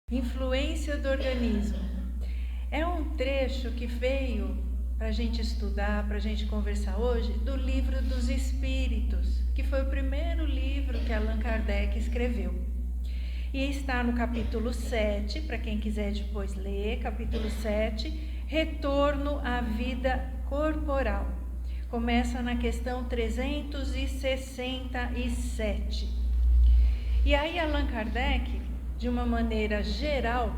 Influência do organismo. É um trecho que veio para a gente estudar, para a gente conversar hoje, do Livro dos Espíritos, que foi o primeiro livro que Allan Kardec escreveu. E está no capítulo 7, para quem quiser depois ler, capítulo 7, Retorno à Vida Corporal. Começa na questão 367. E aí Allan Kardec, de uma maneira geral,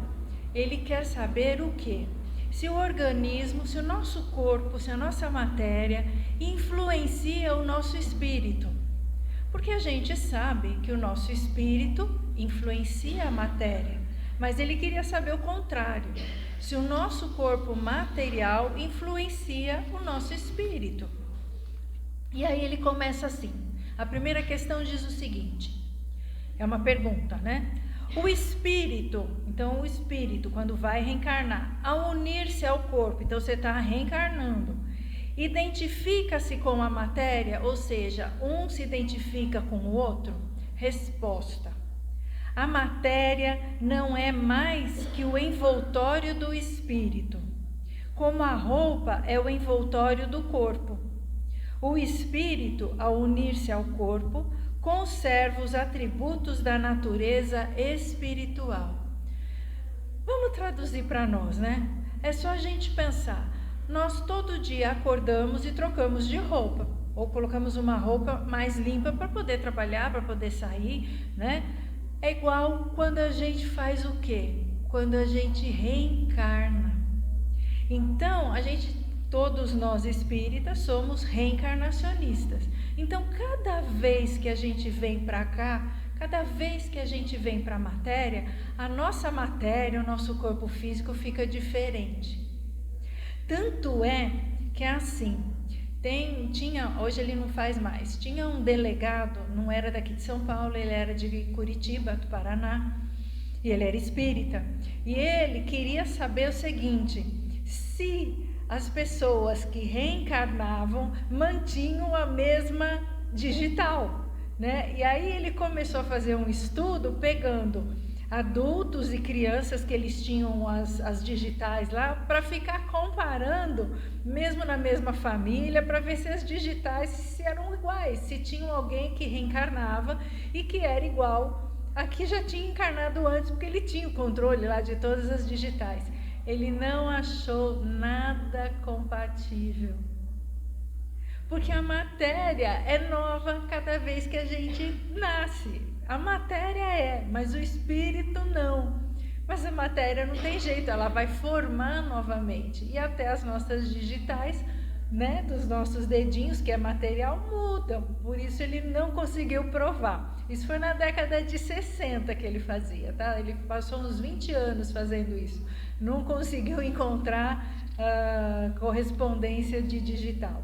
ele quer saber o quê? Se o organismo, se o nosso corpo, se a nossa matéria influencia o nosso espírito. Porque a gente sabe que o nosso espírito influencia a matéria, mas ele queria saber o contrário. Se o nosso corpo material influencia o nosso espírito. E aí ele começa assim. A primeira questão diz o seguinte, é uma pergunta, né? O espírito, então o espírito, quando vai reencarnar, ao unir-se ao corpo, então você está reencarnando, identifica-se com a matéria, ou seja, um se identifica com o outro? Resposta: a matéria não é mais que o envoltório do espírito, como a roupa é o envoltório do corpo. O espírito, ao unir-se ao corpo, conserva os atributos da natureza espiritual. Vamos traduzir para nós, né? É só a gente pensar. Nós todo dia acordamos e trocamos de roupa, ou colocamos uma roupa mais limpa para poder trabalhar, para poder sair, né? É igual quando a gente faz o quê? Quando a gente reencarna. Então, todos nós espíritas somos reencarnacionistas. Então, cada vez que a gente vem para cá, cada vez que a gente vem para a matéria, a nossa matéria, o nosso corpo físico fica diferente. Tanto é que é assim, hoje ele não faz mais, tinha um delegado, não era daqui de São Paulo, ele era de Curitiba, do Paraná, e ele era espírita. E ele queria saber o seguinte, se as pessoas que reencarnavam mantinham a mesma digital, né? E aí ele começou a fazer um estudo pegando adultos e crianças que eles tinham as digitais lá, para ficar comparando, mesmo na mesma família, para ver se as digitais se eram iguais, se tinham alguém que reencarnava e que era igual a que já tinha encarnado antes, porque ele tinha o controle lá de todas as digitais. Ele não achou nada compatível. Porque a matéria é nova cada vez que a gente nasce. A matéria é, mas o espírito não. Mas a matéria não tem jeito, ela vai formar novamente. E até as nossas digitais, né, dos nossos dedinhos, que é material, mudam. Por isso ele não conseguiu provar. Isso foi na década de 60 que ele fazia, tá? Ele passou uns 20 anos fazendo isso. Não conseguiu encontrar correspondência de digital.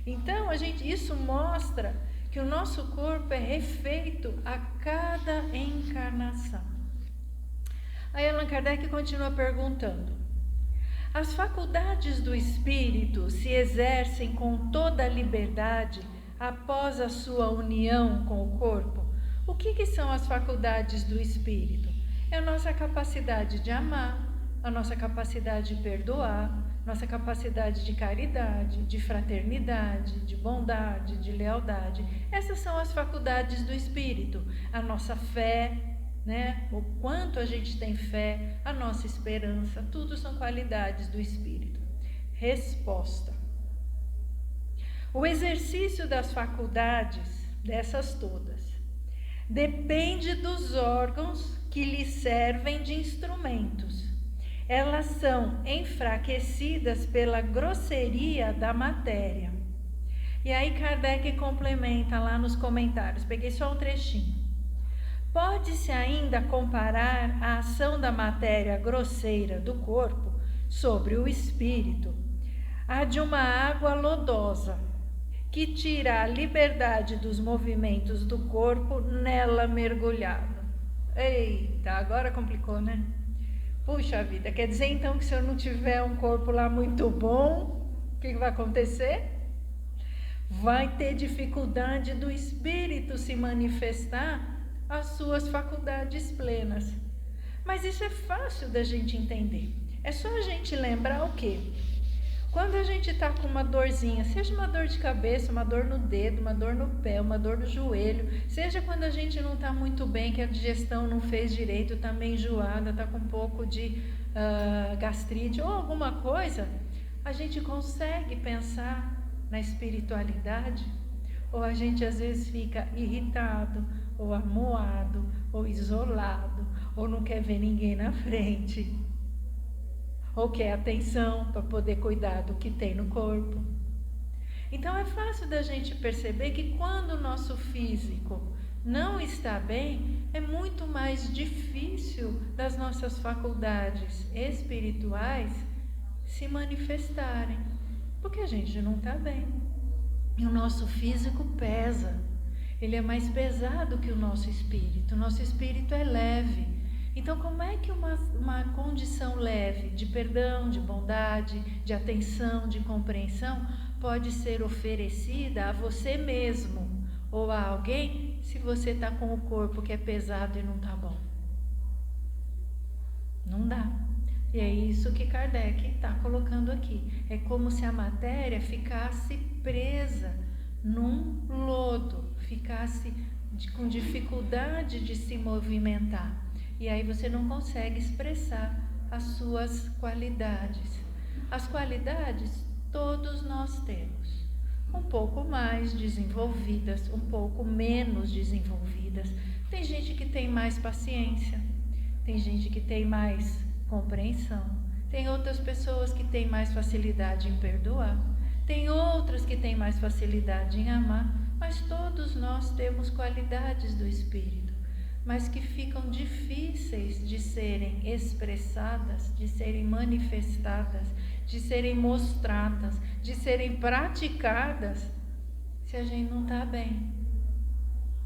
Então, isso mostra que o nosso corpo é refeito a cada encarnação. Aí Allan Kardec continua perguntando: as faculdades do espírito se exercem com toda a liberdade após a sua união com o corpo? O que são as faculdades do espírito? É a nossa capacidade de amar, a nossa capacidade de perdoar, nossa capacidade de caridade, de fraternidade, de bondade, de lealdade. Essas são as faculdades do espírito. A nossa fé, né? O quanto a gente tem fé, a nossa esperança, tudo são qualidades do espírito. Resposta: o exercício das faculdades, dessas todas, depende dos órgãos que lhe servem de instrumentos. Elas são enfraquecidas pela grosseria da matéria. E aí Kardec complementa lá nos comentários, peguei só um trechinho. Pode-se ainda comparar a ação da matéria grosseira do corpo sobre o espírito à de uma água lodosa, que tira a liberdade dos movimentos do corpo nela mergulhado. Eita, agora complicou, né? Puxa vida, quer dizer então que se eu não tiver um corpo lá muito bom, o que vai acontecer? Vai ter dificuldade do espírito se manifestar as suas faculdades plenas. Mas isso é fácil da gente entender. É só a gente lembrar o quê? Quando a gente está com uma dorzinha, seja uma dor de cabeça, uma dor no dedo, uma dor no pé, uma dor no joelho, seja quando a gente não está muito bem, que a digestão não fez direito, está meio enjoada, está com um pouco de gastrite ou alguma coisa, a gente consegue pensar na espiritualidade? Ou a gente às vezes fica irritado, ou amuado, ou isolado, ou não quer ver ninguém na frente, ou quer atenção para poder cuidar do que tem no corpo. Então é fácil da gente perceber que quando o nosso físico não está bem, é muito mais difícil das nossas faculdades espirituais se manifestarem, porque a gente não está bem. E o nosso físico pesa, ele é mais pesado que o nosso espírito é leve. Então, como é que uma condição leve de perdão, de bondade, de atenção, de compreensão pode ser oferecida a você mesmo ou a alguém se você está com o corpo que é pesado e não está bom? Não dá. E é isso que Kardec está colocando aqui. É como se a matéria ficasse presa num lodo, ficasse com dificuldade de se movimentar. E aí você não consegue expressar as suas qualidades. As qualidades todos nós temos. Um pouco mais desenvolvidas, um pouco menos desenvolvidas. Tem gente que tem mais paciência, tem gente que tem mais compreensão, tem outras pessoas que têm mais facilidade em perdoar, tem outras que têm mais facilidade em amar, mas todos nós temos qualidades do espírito, mas que ficam difíceis de serem expressadas, de serem manifestadas, de serem mostradas, de serem praticadas, se a gente não está bem,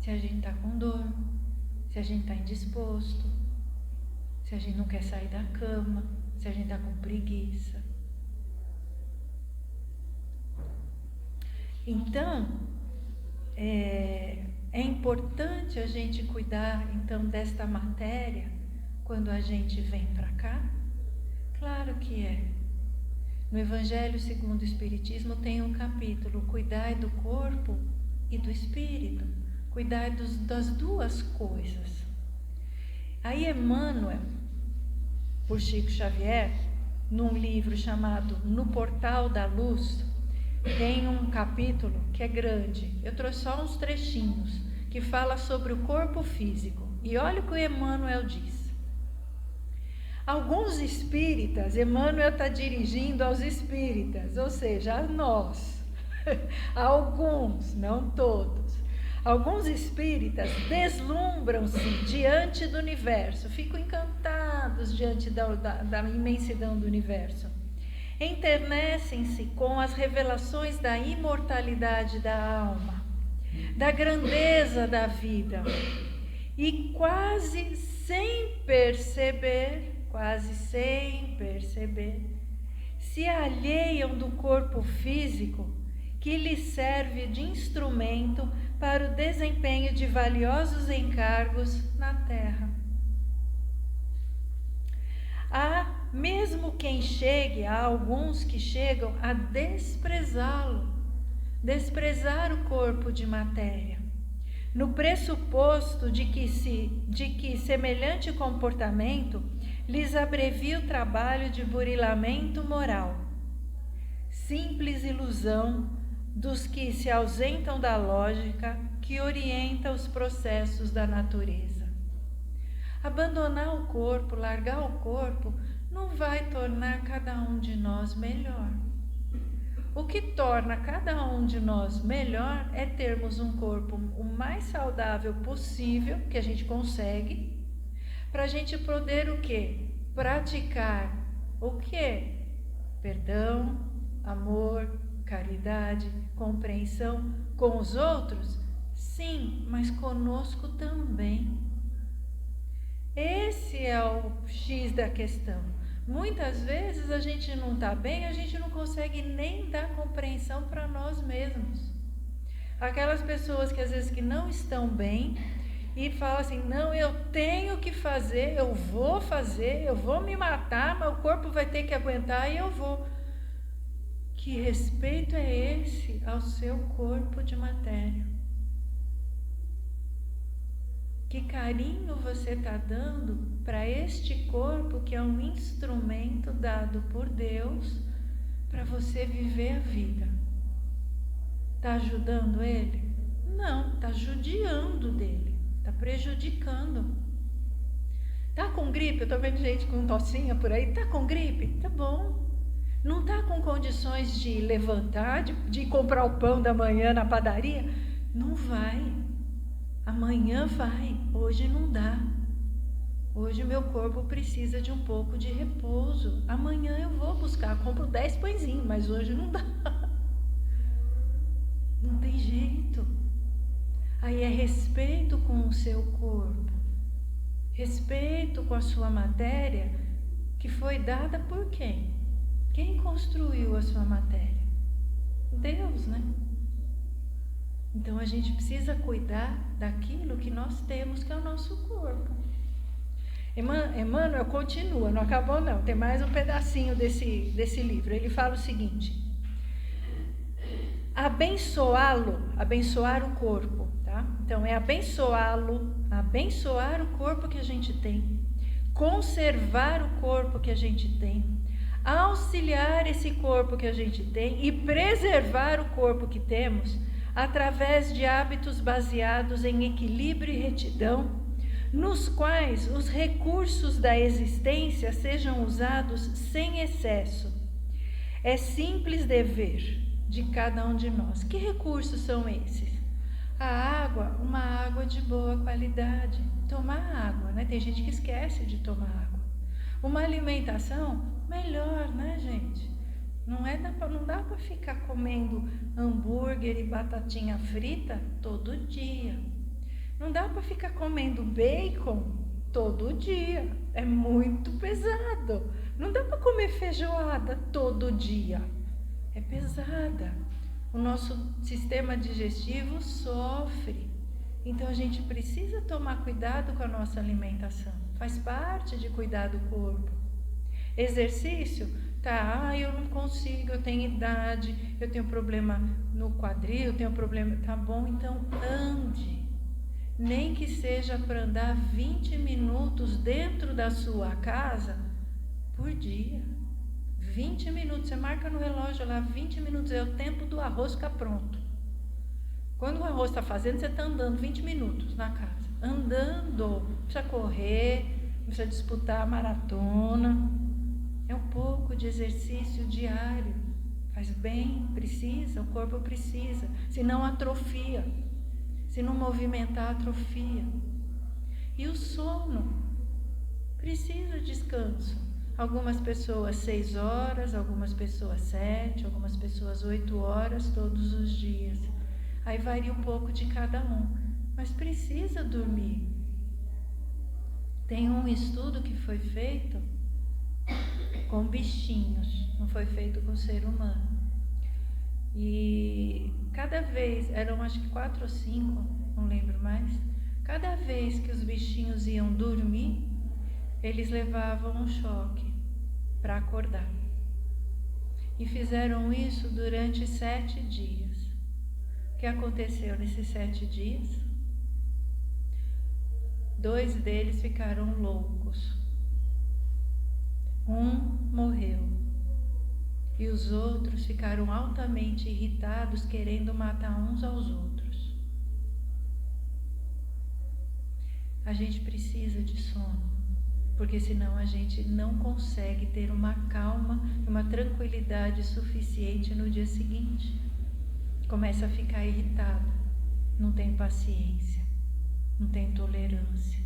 se a gente está com dor, se a gente está indisposto, se a gente não quer sair da cama, se a gente está com preguiça. Então, é importante a gente cuidar então desta matéria quando a gente vem para cá? Claro que é. No Evangelho segundo o Espiritismo tem um capítulo: cuidai do corpo e do espírito, cuidai das duas coisas. Aí Emmanuel, por Chico Xavier, num livro chamado No Portal da Luz, tem um capítulo que é grande. Eu trouxe só uns trechinhos que fala sobre o corpo físico. E olha o que o Emmanuel diz. Alguns espíritas, Emmanuel está dirigindo aos espíritas, ou seja, a nós. Alguns, não todos. Alguns espíritas deslumbram-se diante do universo, ficam encantados diante da imensidão do universo. Enternecem-se com as revelações da imortalidade da alma, da grandeza da vida, e quase sem perceber, se alheiam do corpo físico que lhes serve de instrumento para o desempenho de valiosos encargos na terra. Há mesmo há alguns que chegam a desprezá-lo, desprezar o corpo de matéria, no pressuposto de que semelhante comportamento lhes abrevia o trabalho de burilamento moral. Simples ilusão dos que se ausentam da lógica que orienta os processos da natureza. Abandonar o corpo, largar o corpo, não vai tornar cada um de nós melhor. O que torna cada um de nós melhor é termos um corpo o mais saudável possível, que a gente consegue, para a gente poder o quê? Praticar o quê? Perdão, amor, caridade, compreensão com os outros? Sim, mas conosco também. Esse é o X da questão. Muitas vezes a gente não está bem, a gente não consegue nem dar compreensão para nós mesmos. Aquelas pessoas que às vezes que não estão bem, e fala assim, não, eu tenho que fazer, eu vou me matar, mas o corpo vai ter que aguentar e eu vou. Que respeito é esse ao seu corpo de matéria? Que carinho você está dando para este corpo que é um instrumento dado por Deus para você viver a vida? Está ajudando ele? Não, está judiando dele, está prejudicando. Tá com gripe? Eu estou vendo gente com tocinha por aí. Tá com gripe? Tá bom. Não tá com condições de levantar, de comprar o pão da manhã na padaria? Não vai. Amanhã vai. Hoje não dá. Hoje o meu corpo precisa de um pouco de repouso. Amanhã eu vou buscar, compro 10 pãezinhos, mas hoje não dá. Não tem jeito. Aí é respeito com o seu corpo. Respeito com a sua matéria, que foi dada por quem? Quem construiu a sua matéria? Deus, né? Então a gente precisa cuidar daquilo que nós temos, que é o nosso corpo. Emmanuel continua, não acabou não, tem mais um pedacinho desse livro. Ele fala o seguinte: abençoá-lo, abençoar o corpo, tá? Então é abençoá-lo, abençoar o corpo que a gente tem, conservar o corpo que a gente tem, auxiliar esse corpo que a gente tem e preservar o corpo que temos através de hábitos baseados em equilíbrio e retidão, nos quais os recursos da existência sejam usados sem excesso. É simples dever de cada um de nós. Que recursos são esses? A água, uma água de boa qualidade. Tomar água, né? Tem gente que esquece de tomar água. Uma alimentação melhor, né, gente? Não dá para ficar comendo hambúrguer e batatinha frita todo dia. Não dá para ficar comendo bacon todo dia. É muito pesado. Não dá para comer feijoada todo dia. É pesada. O nosso sistema digestivo sofre. Então a gente precisa tomar cuidado com a nossa alimentação. Faz parte de cuidar do corpo. Exercício? Tá, eu não consigo, eu tenho idade, eu tenho problema no quadril, eu tenho problema. Tá bom, então ande. Nem que seja para andar 20 minutos dentro da sua casa por dia. 20 minutos, você marca no relógio lá, 20 minutos é o tempo do arroz ficar pronto. Quando o arroz está fazendo, você está andando 20 minutos na casa. Andando, não precisa correr, não precisa disputar a maratona. É um pouco de exercício diário. Faz bem, precisa, o corpo precisa. Se não atrofia. Se não movimentar, atrofia. E o sono? Precisa de descanso. Algumas pessoas 6 horas, algumas pessoas 7, algumas pessoas 8 horas todos os dias. Aí varia um pouco de cada um. Mas precisa dormir. Tem um estudo que foi feito com bichinhos, não foi feito com ser humano. E cada vez, eram acho que 4 ou 5, não lembro mais, cada vez que os bichinhos iam dormir, eles levavam um choque para acordar. E fizeram isso durante 7 dias. O que aconteceu nesses 7 dias? 2 deles ficaram loucos. Um morreu. E os outros ficaram altamente irritados, querendo matar uns aos outros. A gente precisa de sono, porque senão a gente não consegue ter uma calma, uma tranquilidade suficiente no dia seguinte. Começa a ficar irritado, não tem paciência, não tem tolerância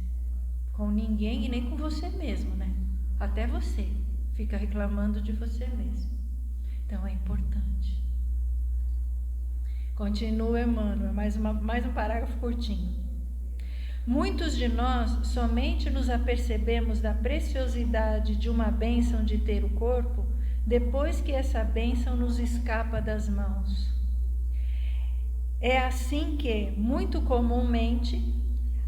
com ninguém e nem com você mesmo, né? Até você fica reclamando de você mesmo. Então é importante. Continua Emmanuel, mais um parágrafo curtinho. Muitos de nós somente nos apercebemos da preciosidade de uma bênção de ter o corpo depois que essa bênção nos escapa das mãos. É assim que, muito comumente,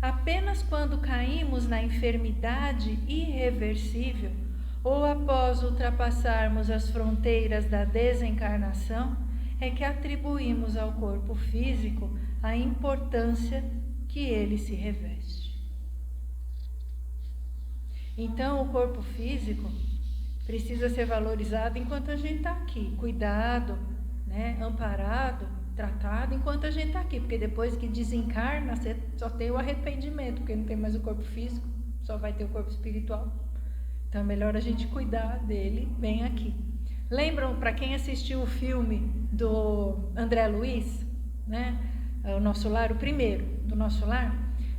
apenas quando caímos na enfermidade irreversível ou após ultrapassarmos as fronteiras da desencarnação é que atribuímos ao corpo físico a importância que ele se reveste. Então, o corpo físico precisa ser valorizado enquanto a gente está aqui, cuidado, né, amparado, tratado enquanto a gente está aqui, porque depois que desencarna, você só tem o arrependimento, porque não tem mais o corpo físico, só vai ter o corpo espiritual. Então é melhor a gente cuidar dele bem aqui. Lembram, para quem assistiu o filme do André Luiz, né, O Nosso Lar, o primeiro do Nosso Lar?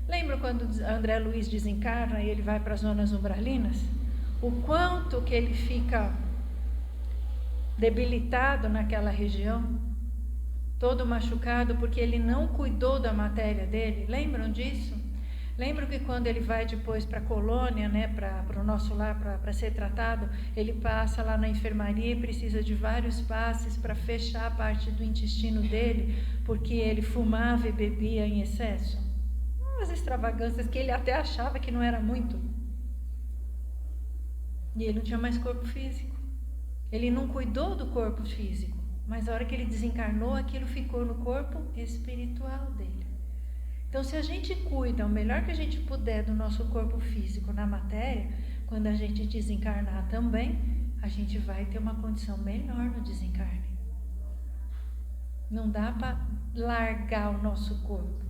Lembram quando André Luiz desencarna e ele vai para as zonas umbralinas? O quanto que ele fica debilitado naquela região, todo machucado, porque ele não cuidou da matéria dele. Lembram disso? Lembram que quando ele vai depois para a colônia, né, para o Nosso Lar, para ser tratado, ele passa lá na enfermaria e precisa de vários passes para fechar a parte do intestino dele, porque ele fumava e bebia em excesso. Umas extravagâncias que ele até achava que não era muito. E ele não tinha mais corpo físico. Ele não cuidou do corpo físico, mas a hora que ele desencarnou, aquilo ficou no corpo espiritual dele. Então, se a gente cuida o melhor que a gente puder do nosso corpo físico na matéria, quando a gente desencarnar também, a gente vai ter uma condição melhor no desencarne. Não dá para largar o nosso corpo.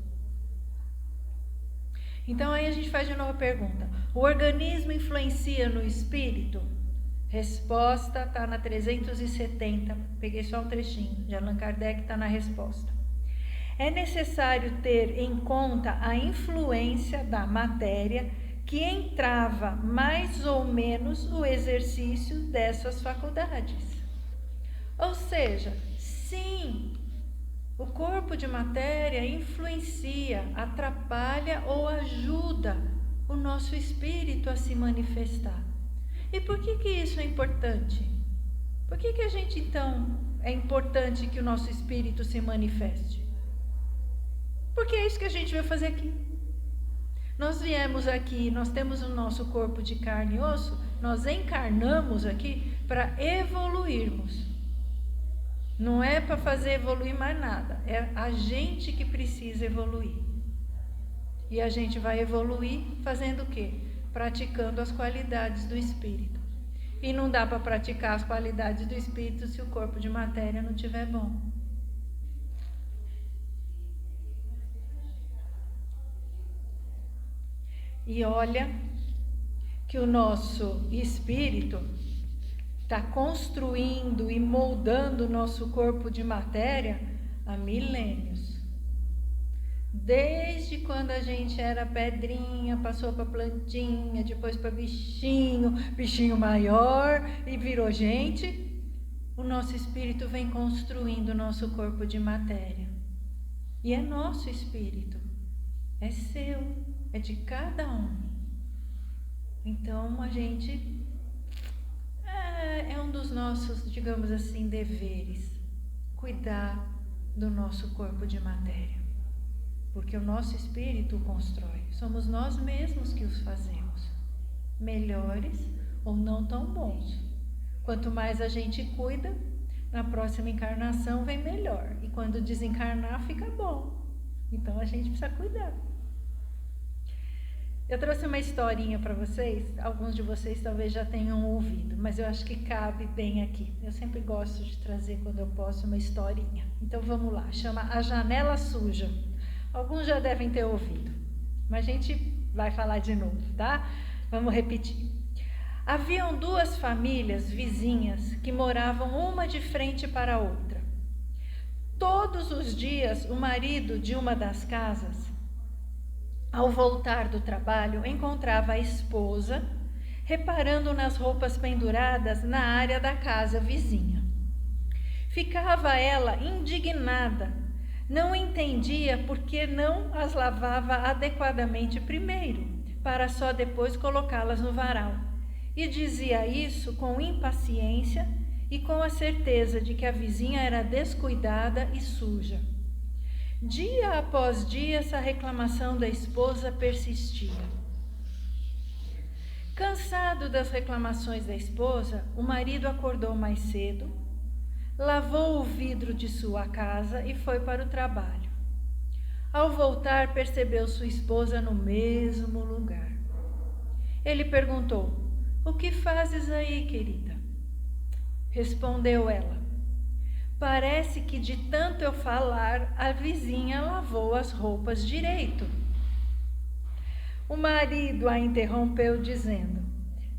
Então, aí a gente faz de novo a pergunta: o organismo influencia no espírito? Resposta está na 370, peguei só um trechinho, de Allan Kardec está na resposta. É necessário ter em conta a influência da matéria que entrava mais ou menos o exercício dessas faculdades. Ou seja, sim, o corpo de matéria influencia, atrapalha ou ajuda o nosso espírito a se manifestar. E por que isso é importante? Por que a gente, então, é importante que o nosso espírito se manifeste? Porque é isso que a gente vai fazer aqui. Nós viemos aqui, nós temos o nosso corpo de carne e osso, nós encarnamos aqui para evoluirmos. Não é para fazer evoluir mais nada, é a gente que precisa evoluir. E a gente vai evoluir fazendo o quê? Praticando as qualidades do espírito. E não dá para praticar as qualidades do espírito se o corpo de matéria não estiver bom. E olha que o nosso espírito está construindo e moldando o nosso corpo de matéria há milênios. Desde quando a gente era pedrinha, passou para plantinha, depois para bichinho maior e virou gente, o nosso espírito vem construindo o nosso corpo de matéria. E é nosso espírito, é seu, é de cada um. Então a gente é um dos nossos, digamos assim, deveres, cuidar do nosso corpo de matéria. Porque o nosso espírito o constrói. Somos nós mesmos que os fazemos, melhores ou não tão bons. Quanto mais a gente cuida, na próxima encarnação vem melhor. E quando desencarnar, fica bom. Então a gente precisa cuidar. Eu trouxe uma historinha para vocês. Alguns de vocês talvez já tenham ouvido, mas eu acho que cabe bem aqui. Eu sempre gosto de trazer, quando eu posso, uma historinha. Então vamos lá. Chama A Janela Suja. Alguns já devem ter ouvido, mas a gente vai falar de novo, tá? Vamos repetir. Haviam duas famílias vizinhas que moravam uma de frente para a outra. Todos os dias, o marido de uma das casas, ao voltar do trabalho, encontrava a esposa reparando nas roupas penduradas na área da casa vizinha. Ficava ela indignada. Não entendia por que não as lavava adequadamente primeiro, para só depois colocá-las no varal. E dizia isso com impaciência e com a certeza de que a vizinha era descuidada e suja. Dia após dia, essa reclamação da esposa persistia. Cansado das reclamações da esposa, o marido acordou mais cedo, lavou o vidro de sua casa e foi para o trabalho. Ao voltar, percebeu sua esposa no mesmo lugar. Ele perguntou: "O que fazes aí, querida?" Respondeu ela: "Parece que de tanto eu falar, a vizinha lavou as roupas direito." O marido a interrompeu dizendo: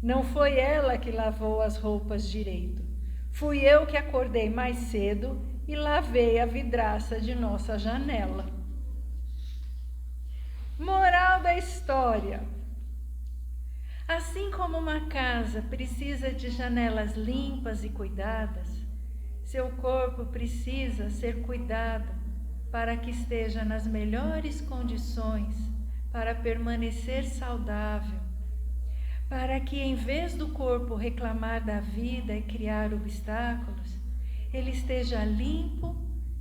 "Não foi ela que lavou as roupas direito. Fui eu que acordei mais cedo e lavei a vidraça de nossa janela." Moral da história: assim como uma casa precisa de janelas limpas e cuidadas, seu corpo precisa ser cuidado para que esteja nas melhores condições para permanecer saudável, para que, em vez do corpo reclamar da vida e criar obstáculos, ele esteja limpo,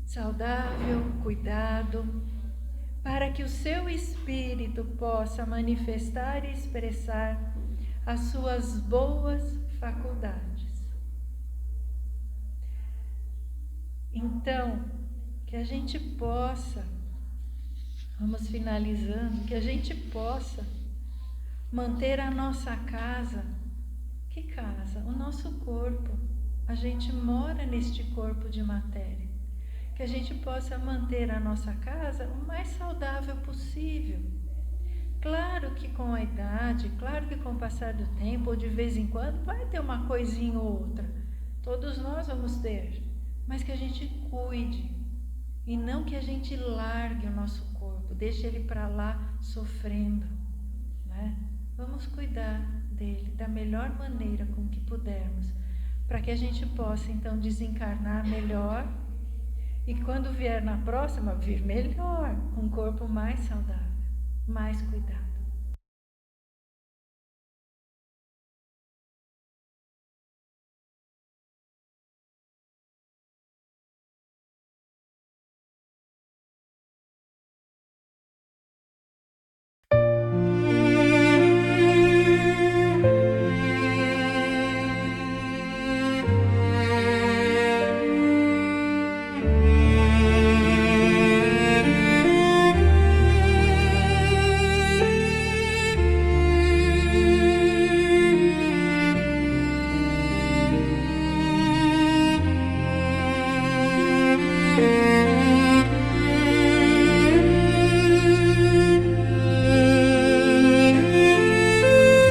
saudável, cuidado, para que o seu espírito possa manifestar e expressar as suas boas faculdades. Então, que a gente possa, vamos finalizando, que a gente possa manter a nossa casa. Que casa? O nosso corpo. A gente mora neste corpo de matéria. Que a gente possa manter a nossa casa o mais saudável possível. Claro que com a idade, claro que com o passar do tempo, ou de vez em quando, vai ter uma coisinha ou outra. Todos nós vamos ter. Mas que a gente cuide. E não que a gente largue o nosso corpo, deixe ele para lá sofrendo, né? Vamos cuidar dele da melhor maneira com que pudermos, para que a gente possa então desencarnar melhor e quando vier na próxima, vir melhor, com um corpo mais saudável, mais cuidado.